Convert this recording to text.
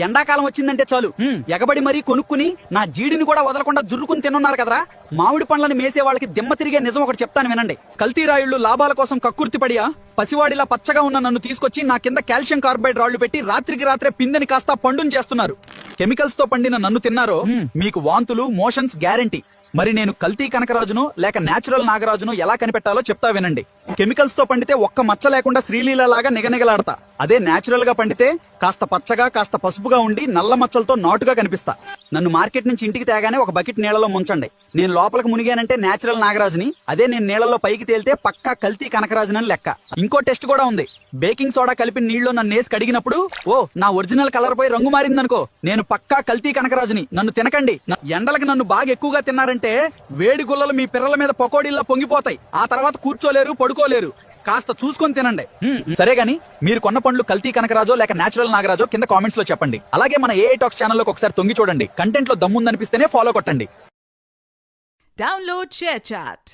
ఎండాకాలం వచ్చిందంటే చాలు ఎగబడి మరీ కొనుక్కుని నా జీడిని కూడా వదలకుండా జుర్రుకుని తినున్నారు కదరా. మామిడి పండ్లను మేసే వాళ్ళకి దిమ్మ తిరిగే నిజం ఒకటి చెప్తాను వినండి. కల్తీ రాయుళ్లు లాభాల కోసం కక్కుర్తి పడియా పసివాడిలా పచ్చగా ఉన్న నన్ను తీసుకొచ్చి నా కింద కాల్షియం కార్బైడ్ రాళ్లు పెట్టి రాత్రికి రాత్రే పిందెని కాస్త పండుని చేస్తున్నారు. కెమికల్స్ తో పండిన నన్ను తిన్నారో మీకు వాంతులు మోషన్స్ గ్యారంటీ. మరి నేను కల్తీ కనకరాజును లేక నేచురల్ నాగరాజును ఎలా కనిపెట్టాలో చెప్తా వినండి. కెమికల్స్ తో పండితే ఒక్క మచ్చ లేకుండా శ్రీలీల లాగా నిగనిగలాడతా. అదే నేచురల్ గా పండితే కాస్త పచ్చగా కాస్త పసుపుగా ఉండి నల్ల మచ్చలతో నాటుగా కనిపిస్తా. నన్ను మార్కెట్ నుంచి ఇంటికి తేగానే ఒక బకెట్ నీళ్లలో ముంచండి. నేను లోపలికి మునిగానంటే నేచురల్ నాగరాజుని, అదే నేను నీళ్లలో పైకి తేలితే పక్కా కల్తీ కనకరాజునని లెక్క. ఇంకో టెస్ట్ కూడా ఉంది. బేకింగ్ సోడా కలిపి నీళ్లు నన్ను వేసి కడిగినప్పుడు నా ఒరిజినల్ కలర్ పోయి రంగు మారిందనుకో నేను పక్కా కల్తీ కనకరాజుని. నన్ను తినకండి. ఎండలకి నన్ను బాగా ఎక్కువగా తిన్నారంటే వేడి గుల్లలు మీ పిర్రల మీద పకోడీల్లా పొంగిపోతాయి. ఆ తర్వాత కూర్చోలేరు పడుకోలేరు. కాస్త చూసుకొని తినండి. సరే గాని మీరు కొన్న పండ్లు కల్తీ కనకరాజో లేక నేచురల్ నాగరాజో కింద కామెంట్స్ లో చెప్పండి. అలాగే మన ఏఐ టాక్స్ ఛానల్లోకి ఒకసారి తొంగి చూడండి. కంటెంట్ లో దమ్ముందనిపిస్తేనే ఫాలో కొట్టండి. Download ShareChat.